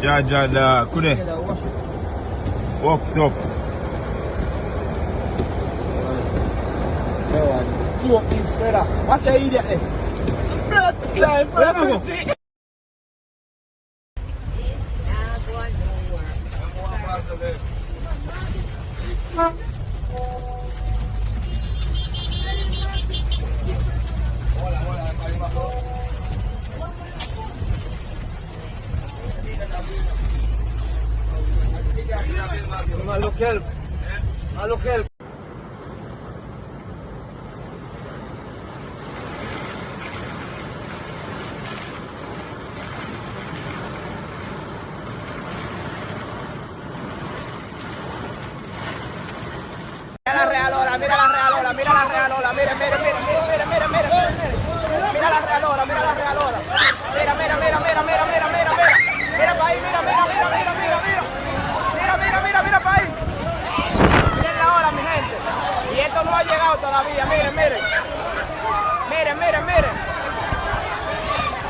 Jaja, kune. Fucked up. Watch that idiot there. Malo kelp. Malo kelp. Mira la Realola, mira la Realola, mira la Realola, mira, mira, mira, mira, mira, mira, mira, mira, mira la Realola, mira la Realola, mira, mira, mira, mira, mira, mira, mira, mira, mira para ahí, mira, mira, mira, mira, mira, mira, mira, mira, mira, mira para ahí, miren la hora, mi gente, y esto no ha llegado todavía, miren, miren, miren, miren, miren,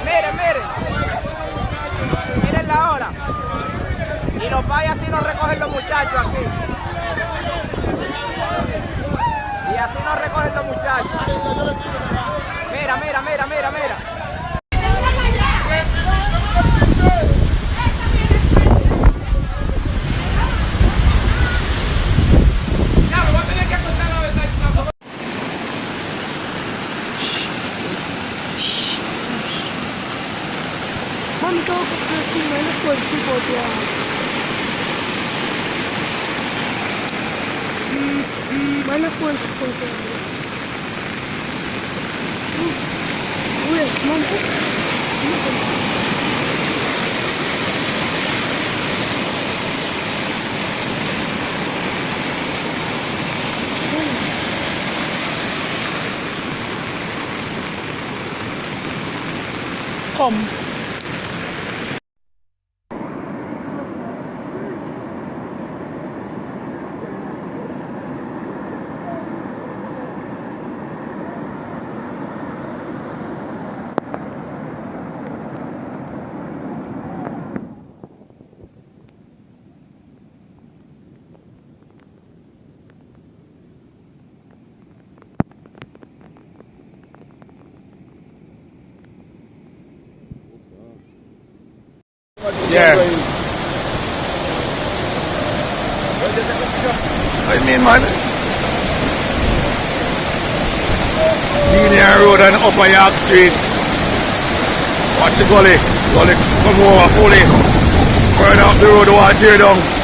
miren, miren, miren la hora, y los payas así nos recogen los muchachos aquí. Y así nos recogen los muchachos. Mira, mira, mira, mira, mira. Ya, me voy a tener que acostar la verdad. Mami, tengo que decirme el esfuerzo, ya. Vale pues, uy, come. Yeah. I mean, man. Linear Road and Upper York Street. Watch the gully. Gully come over fully. Burn up the road, watch here down.